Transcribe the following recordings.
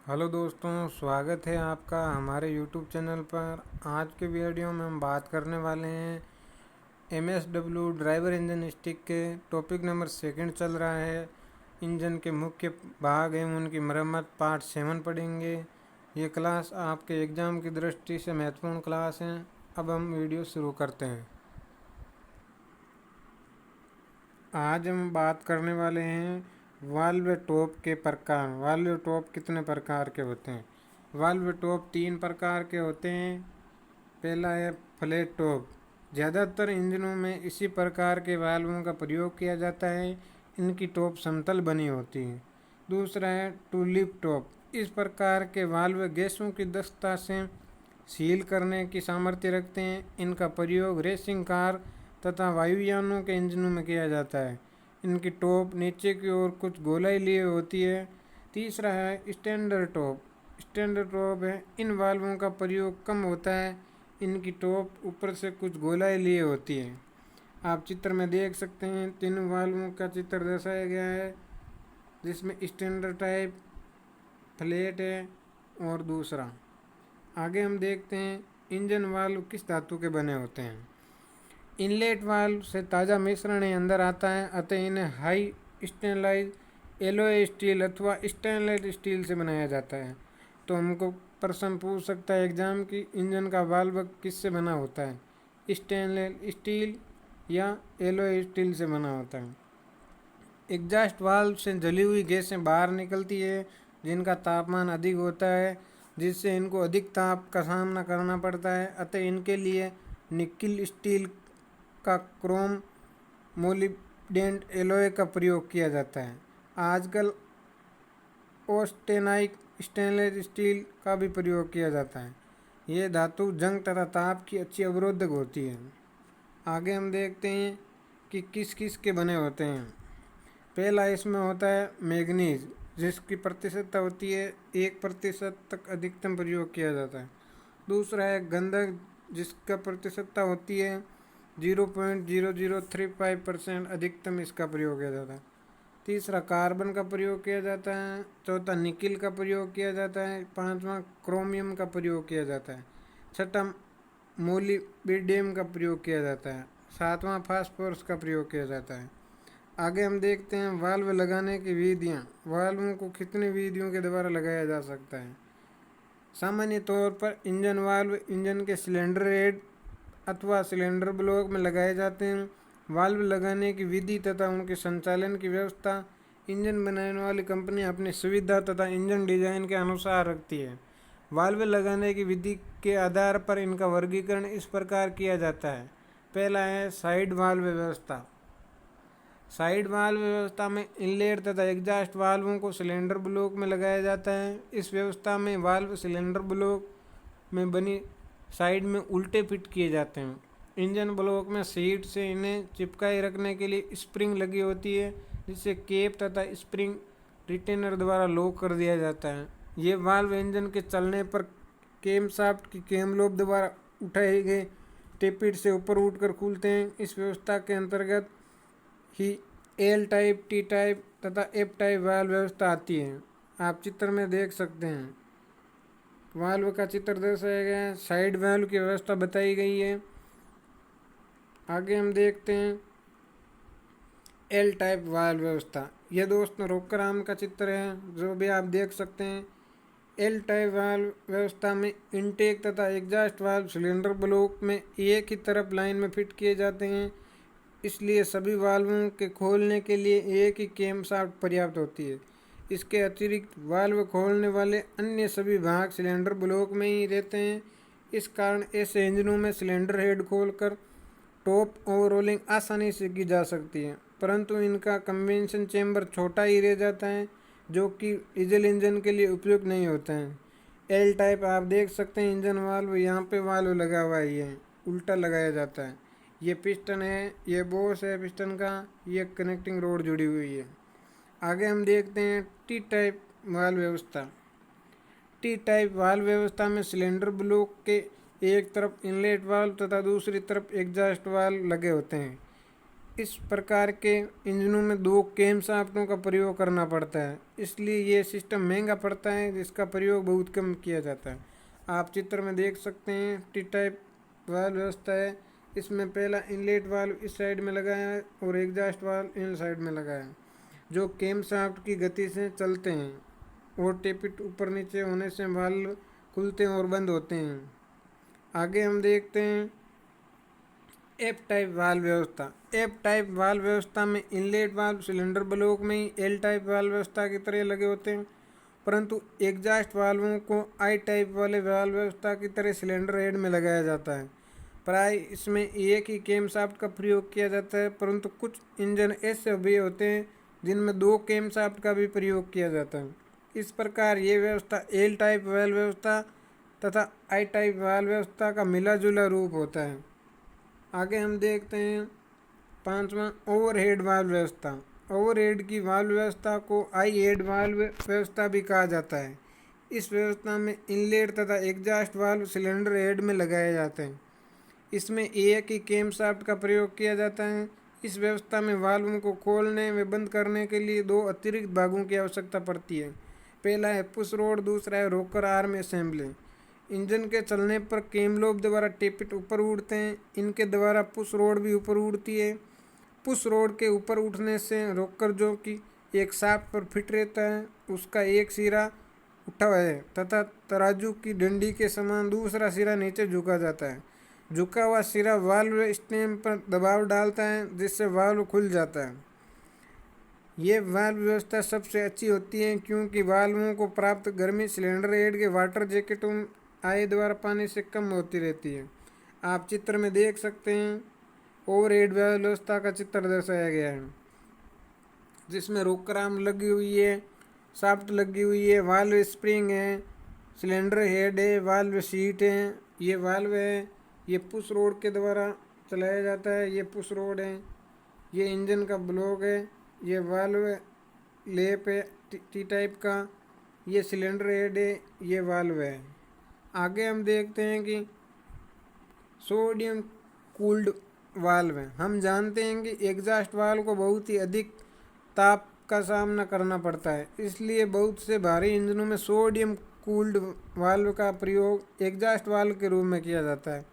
Hello दोस्तों, स्वागत है आपका हमारे यूट्यूब चैनल पर। आज के वीडियो में हम बात करने वाले हैं MSW ड्राइवर इंजन स्टिक के टॉपिक नंबर सेकंड चल रहा है। इंजन के मुख्य भाग एवं उनकी मरम्मत पार्ट 7 पढ़ेंगे। ये क्लास आपके एग्ज़ाम की दृष्टि से महत्वपूर्ण क्लास है। अब हम वीडियो शुरू करते हैं। आज हम बात करने वाले हैं वाल्व टॉप के प्रकार। वाल्व टॉप कितने प्रकार के होते हैं? वाल्व टॉप 3 प्रकार के होते हैं। पहला है फ्लैट टॉप। ज़्यादातर इंजनों में इसी प्रकार के वाल्वों का प्रयोग किया जाता है। इनकी टॉप समतल बनी होती है। दूसरा है टूलिप टॉप। इस प्रकार के वाल्व गैसों की दक्षता से सील करने की सामर्थ्य रखते हैं। इनका प्रयोग रेसिंग कार तथा वायुयानों के इंजनों में किया जाता है। इनकी टॉप नीचे की ओर कुछ गोलाई लिए होती है। तीसरा है स्टैंडर्ड टॉप। स्टैंडर्ड टॉप है, इन वाल्वों का प्रयोग कम होता है। इनकी टॉप ऊपर से कुछ गोलाई लिए होती है। आप चित्र में देख सकते हैं, तीनों वाल्वों का चित्र दर्शाया गया है, जिसमें स्टैंडर्ड टाइप, फ्लैट है और दूसरा। आगे हम देखते हैं इंजन वाल्व किस धातु के बने होते हैं। इनलेट वाल्व से ताज़ा मिश्रण ही अंदर आता है, अतः इन्हें हाई स्टेनलाइज एलॉय स्टील अथवा स्टेनलेस स्टील से बनाया जाता है। तो हमको प्रश्न पूछ सकता है एग्जाम की, इंजन का वाल्व किससे बना होता है? स्टेनलेस स्टील या एलॉय स्टील से बना होता है। एग्जॉस्ट वाल्व से जली हुई गैसें बाहर निकलती है, जिनका तापमान अधिक होता है, जिससे इनको अधिक ताप का सामना करना पड़ता है। अतः इनके लिए निकिल स्टील का क्रोम मोलिब्डेंट एलॉय का प्रयोग किया जाता है। आजकल ऑस्टेनाइक स्टेनलेस स्टील का भी प्रयोग किया जाता है। ये धातु जंग तथा ताप की अच्छी अवरोधक होती है। आगे हम देखते हैं कि किस किस के बने होते हैं। पहला इसमें होता है मैग्नीज, जिसकी प्रतिशतता होती है 1% तक अधिकतम प्रयोग किया जाता है। दूसरा है गंधक, जिसका प्रतिशतता होती है 0.0035% अधिकतम इसका प्रयोग किया जाता है। तीसरा कार्बन का प्रयोग किया जाता है। चौथा निकिल का प्रयोग किया जाता है। पांचवा क्रोमियम का प्रयोग किया जाता है। छठा मोलिब्डेनम का प्रयोग किया जाता है। सातवां फास्फोरस का प्रयोग किया जाता है। आगे हम देखते हैं वाल्व लगाने की विधियाँ। वाल्वों को कितनी विधियों के द्वारा लगाया जा सकता है? सामान्य तौर पर इंजन वाल्व इंजन के सिलेंडर हेड अथवा सिलेंडर ब्लॉक में लगाए जाते हैं। वाल्व लगाने की विधि तथा उनके संचालन की व्यवस्था इंजन बनाने वाली कंपनी अपनी सुविधा तथा इंजन डिजाइन के अनुसार रखती है। वाल्व लगाने की विधि के आधार पर इनका वर्गीकरण इस प्रकार किया जाता है। पहला है साइड वाल्व व्यवस्था। साइड वाल्व व्यवस्था में इनलेट तथा एग्जॉस्ट वाल्वों को सिलेंडर ब्लॉक में लगाया जाता है। इस व्यवस्था में वाल्व सिलेंडर ब्लॉक में बनी साइड में उल्टे फिट किए जाते हैं। इंजन ब्लॉक में सीट से इन्हें चिपकाए रखने के लिए स्प्रिंग लगी होती है, जिससे केप तथा स्प्रिंग रिटेनर द्वारा लॉक कर दिया जाता है। ये वाल्व इंजन के चलने पर कैमशाफ्ट की कैम लोब द्वारा उठाए गए टेपिड से ऊपर उठकर खुलते हैं। इस व्यवस्था के अंतर्गत ही एल टाइप, टी टाइप तथा एफ टाइप वाल्व व्यवस्था आती है। आप चित्र में देख सकते हैं, वाल्व का चित्र दर्शाया गया है, साइड वाल्व की व्यवस्था बताई गई है। आगे हम देखते हैं एल टाइप वाल्व व्यवस्था। यह दोस्तों रोकर आर्म का चित्र है, जो भी आप देख सकते हैं। एल टाइप वाल्व व्यवस्था में इनटेक तथा एग्जॉस्ट वाल्व सिलेंडर ब्लॉक में एक ही तरफ लाइन में फिट किए जाते हैं, इसलिए सभी वाल्वों के खोलने के लिए एक ही कैम शाफ्ट पर्याप्त होती है। इसके अतिरिक्त वाल्व खोलने वाले अन्य सभी भाग सिलेंडर ब्लॉक में ही रहते हैं। इस कारण ऐसे इंजनों में सिलेंडर हेड खोलकर टॉप ओवररोलिंग आसानी से की जा सकती है, परंतु इनका कन्वेंशन चेंबर छोटा ही रह जाता है, जो कि डीजल इंजन के लिए उपयुक्त नहीं होता है। एल टाइप आप देख सकते हैं इंजन वाल्व, यहाँ पे वाल्व लगा हुआ है, ये उल्टा लगाया जाता है। ये पिस्टन है, ये बोस है पिस्टन का, ये कनेक्टिंग रोड जुड़ी हुई है। आगे हम देखते हैं टी टाइप वाल्व व्यवस्था। टी टाइप वाल्व व्यवस्था में सिलेंडर ब्लॉक के एक तरफ इनलेट वाल्व तथा दूसरी तरफ एग्जॉस्ट वाल्व लगे होते हैं। इस प्रकार के इंजनों में 2 कैमशाफ्टों का प्रयोग करना पड़ता है, इसलिए ये सिस्टम महंगा पड़ता है, जिसका प्रयोग बहुत कम किया जाता है। आप चित्र में देख सकते हैं टी टाइप वाल्व व्यवस्था है। इसमें पहला इनलेट वाल्व इस साइड में लगा है और एग्जॉस्ट वाल्व इन साइड में लगा है, जो कैमशाफ्ट की गति से चलते हैं और टेपिट ऊपर नीचे होने से वाल्व खुलते हैं और बंद होते हैं। आगे हम देखते हैं एफ टाइप वाल्व व्यवस्था। एफ टाइप वाल्व व्यवस्था में इनलेट वाल्व सिलेंडर ब्लॉक में ही एल टाइप वाल्व व्यवस्था की तरह लगे होते हैं, परंतु एग्जॉस्ट वाल्वों को आई टाइप वाले वाल्व व्यवस्था की तरह सिलेंडर हेड में लगाया जाता है। प्राय इसमें एक ही कैमशाफ्ट का प्रयोग किया जाता है, परंतु कुछ इंजन ऐसे भी होते हैं जिनमें 2 कैमशाफ्ट का भी प्रयोग किया जाता है। इस प्रकार ये व्यवस्था एल टाइप वाल्व व्यवस्था तथा आई टाइप वाल्व व्यवस्था का मिला जुला रूप होता है। आगे हम देखते हैं 5वां ओवरहेड वाल्व व्यवस्था। ओवरहेड की वाल्व व्यवस्था को आई हेड वाल्व व्यवस्था भी कहा जाता है। इस व्यवस्था में इनलेट तथा एग्जॉस्ट वाल्व सिलेंडर हेड में लगाए जाते हैं। इसमें एक ही कैमशाफ्ट का प्रयोग किया जाता है। इस व्यवस्था में वाल्वों को खोलने व बंद करने के लिए 2 अतिरिक्त भागों की आवश्यकता पड़ती है। पहला है पुश रोड, दूसरा है रोकर आर्म असेंबली। इंजन के चलने पर कैमलोब द्वारा टेपिट ऊपर उड़ते हैं। इनके द्वारा पुश रोड भी ऊपर उड़ती है। पुश रोड के ऊपर उठने से रोकर, जो कि एक शाफ्ट पर फिट रहता है, उसका एक सिरा उठा है तथा तराजू की डंडी के समान दूसरा सिरा नीचे झुका जाता है। झुका हुआ सिरा वाल्व स्टेम पर दबाव डालता है, जिससे वाल्व खुल जाता है। ये वाल्व व्यवस्था सबसे अच्छी होती है क्योंकि वाल्वों को प्राप्त गर्मी सिलेंडर हेड के वाटर जैकेटों आय द्वारा पानी से कम होती रहती है। आप चित्र में देख सकते हैं ओवरहेड वाल्व व्यवस्था का चित्र दर्शाया गया है, जिसमें रोकर आर्म लगी हुई है, शाफ्ट लगी हुई है, वाल्व स्प्रिंग है, सिलेंडर हेड है, वाल्व सीट है। ये वाल्व है, ये पुश रोड के द्वारा चलाया जाता है। ये पुश रोड है, ये इंजन का ब्लॉक है, ये वाल्व लेप है टी टाइप का, ये सिलेंडर हेड है, ये वाल्व है। आगे हम देखते हैं कि सोडियम कूल्ड वाल्व है। हम जानते हैं कि एग्जॉस्ट वाल्व को बहुत ही अधिक ताप का सामना करना पड़ता है, इसलिए बहुत से भारी इंजनों में सोडियम कूल्ड वाल्व का प्रयोग एग्जॉस्ट वाल्व के रूप में किया जाता है।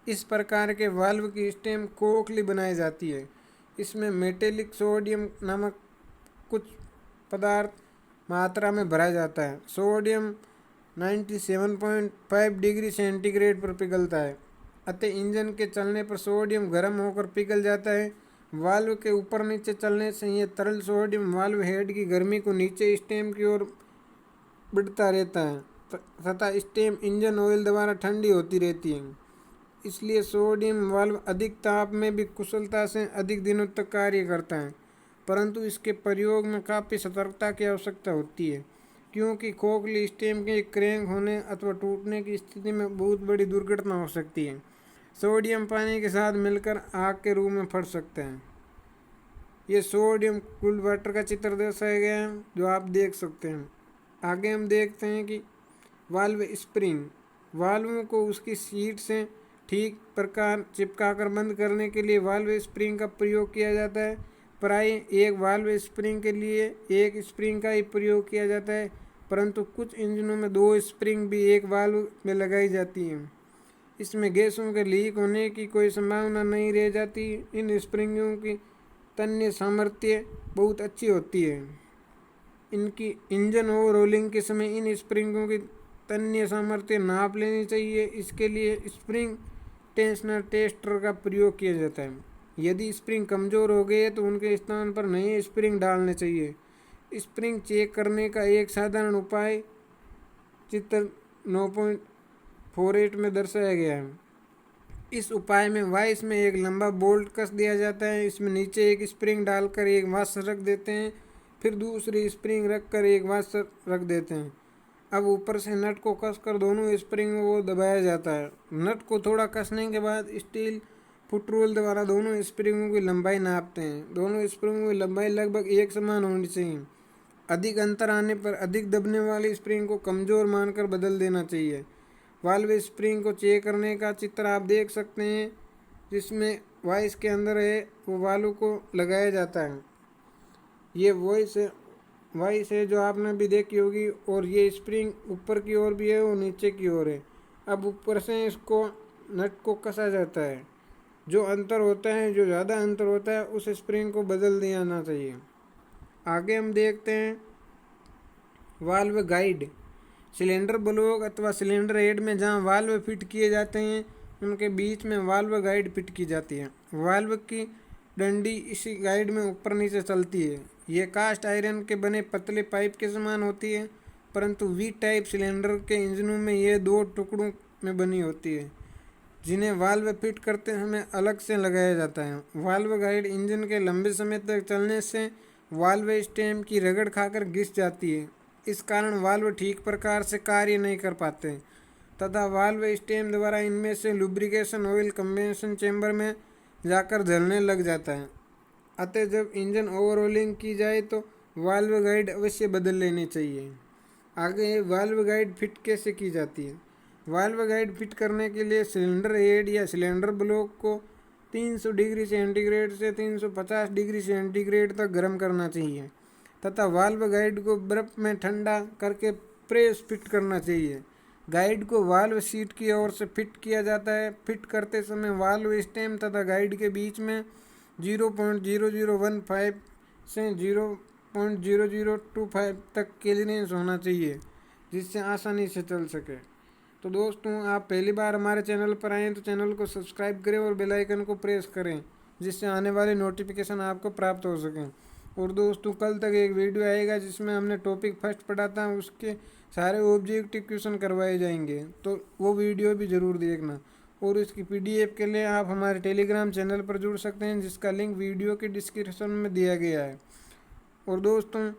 इस प्रकार के वाल्व की स्टेम खोखली बनाई जाती है। इसमें मेटेलिक सोडियम नामक कुछ पदार्थ मात्रा में भरा जाता है। सोडियम 97.5 डिग्री सेंटीग्रेड पर पिघलता है, अतः इंजन के चलने पर सोडियम गर्म होकर पिघल जाता है। वाल्व के ऊपर नीचे चलने से यह तरल सोडियम वाल्व हेड की गर्मी को नीचे स्टेम की ओर बढ़ता रहता है तथा स्टेम इंजन ऑयल द्वारा ठंडी होती रहती है। इसलिए सोडियम वाल्व अधिक ताप में भी कुशलता से अधिक दिनों तक कार्य करता है, परंतु इसके प्रयोग में काफ़ी सतर्कता की आवश्यकता होती है, क्योंकि खोखली स्टेम के क्रैंक होने अथवा टूटने की स्थिति में बहुत बड़ी दुर्घटना हो सकती है। सोडियम पानी के साथ मिलकर आग के रूप में फट सकते हैं। ये सोडियम कूल्ड वाटर का चित्र दर्शाया गया है, जो आप देख सकते हैं। आगे हम देखते हैं कि वाल्व स्प्रिंग। वाल्वों को उसकी सीट से ठीक प्रकार चिपकाकर बंद करने के लिए वाल्व स्प्रिंग का प्रयोग किया जाता है। प्राय एक वाल्व स्प्रिंग के लिए एक स्प्रिंग का ही प्रयोग किया जाता है, परंतु कुछ इंजनों में 2 स्प्रिंग भी एक वाल्व में लगाई जाती हैं। इसमें गैसों के लीक होने की कोई संभावना नहीं रह जाती। इन स्प्रिंगों की तन्य सामर्थ्य बहुत अच्छी होती है। इनकी इंजन ओवरहोलिंग के समय इन स्प्रिंगों की तन्य सामर्थ्य नाप लेनी चाहिए। इसके लिए स्प्रिंग टेंशनर टेस्टर का प्रयोग किया जाता है। यदि स्प्रिंग कमज़ोर हो गए तो उनके स्थान पर नए स्प्रिंग डालने चाहिए। स्प्रिंग चेक करने का एक साधारण उपाय चित्र 9.48 में दर्शाया गया है। इस उपाय में वाइस में एक लंबा बोल्ट कस दिया जाता है। इसमें नीचे एक स्प्रिंग डालकर एक वाशर रख देते हैं, फिर दूसरी स्प्रिंग रखकर एक वाशर रख देते हैं। अब ऊपर से नट को कसकर दोनों स्प्रिंगों को दबाया जाता है। नट को थोड़ा कसने के बाद स्टील फुट रूल द्वारा दोनों स्प्रिंगों की लंबाई नापते हैं। दोनों स्प्रिंगों की लंबाई लगभग एक समान होनी चाहिए। अधिक अंतर आने पर अधिक दबने वाली स्प्रिंग को कमज़ोर मानकर बदल देना चाहिए। वाल्व स्प्रिंग को चेक करने का चित्र आप देख सकते हैं, जिसमें वॉइस के अंदर है वो वाल्व को लगाया जाता है। ये वॉइस है जो आपने भी देखी होगी, और ये स्प्रिंग ऊपर की ओर भी है और नीचे की ओर है। अब ऊपर से इसको नट को कसा जाता है। जो अंतर होता है, जो ज़्यादा अंतर होता है, उस स्प्रिंग को बदल दिया जाना चाहिए। आगे हम देखते हैं वाल्व गाइड। सिलेंडर ब्लॉक अथवा सिलेंडर हेड में जहां वाल्व फिट किए जाते हैं उनके बीच में वाल्व गाइड फिट की जाती है। वाल्व की डंडी इसी गाइड में ऊपर नीचे चलती है। यह कास्ट आयरन के बने पतले पाइप के समान होती है, परंतु वी टाइप सिलेंडर के इंजनों में यह 2 टुकड़ों में बनी होती है, जिन्हें वाल्व फिट करते समय अलग से लगाया जाता है। वाल्व गाइड इंजन के लंबे समय तक चलने से वाल्व स्टेम की रगड़ खाकर घिस जाती है। इस कारण वाल्व ठीक प्रकार से कार्य नहीं कर पाते तथा वाल्व स्टेम द्वारा इनमें से लुब्रिकेशन ऑयल कंबेंशन चेंबर में जाकर जलने लग जाता है। अतः जब इंजन ओवरऑलिंग की जाए तो वाल्व गाइड अवश्य बदल लेनी चाहिए। आगे वाल्व गाइड फिट कैसे की जाती है। वाल्व गाइड फिट करने के लिए सिलेंडर हेड या सिलेंडर ब्लॉक को 300 डिग्री सेंटीग्रेड से 350 डिग्री सेंटीग्रेड तक गर्म करना चाहिए तथा वाल्व गाइड को बर्फ में ठंडा करके प्रेस फिट करना चाहिए। गाइड को वाल्व सीट की ओर से फिट किया जाता है। फिट करते समय वाल्व स्टेम तथा गाइड के बीच में 0.0015 से 0.0025 तक क्लीयरेंस होना चाहिए, जिससे आसानी से चल सके। तो दोस्तों, आप पहली बार हमारे चैनल पर आएँ तो चैनल को सब्सक्राइब करें और बेल आइकन को प्रेस करें, जिससे आने वाले नोटिफिकेशन आपको प्राप्त हो सकें। और दोस्तों, कल तक एक वीडियो आएगा जिसमें हमने टॉपिक फर्स्ट पढ़ा था, उसके सारे ऑब्जेक्टिव क्वेश्चन करवाए जाएंगे, तो वो वीडियो भी ज़रूर देखना। और इसकी PDF के लिए आप हमारे टेलीग्राम चैनल पर जुड़ सकते हैं, जिसका लिंक वीडियो के डिस्क्रिप्शन में दिया गया है। और दोस्तों,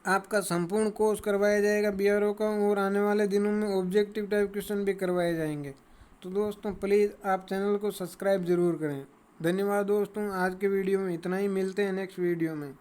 आपका संपूर्ण कोर्स करवाया जाएगा BRO का, और आने वाले दिनों में ऑब्जेक्टिव टाइप क्वेश्चन भी करवाए जाएंगे। तो दोस्तों, प्लीज़ आप चैनल को सब्सक्राइब ज़रूर करें। धन्यवाद दोस्तों, आज के वीडियो में इतना ही। मिलते हैं नेक्स्ट वीडियो में।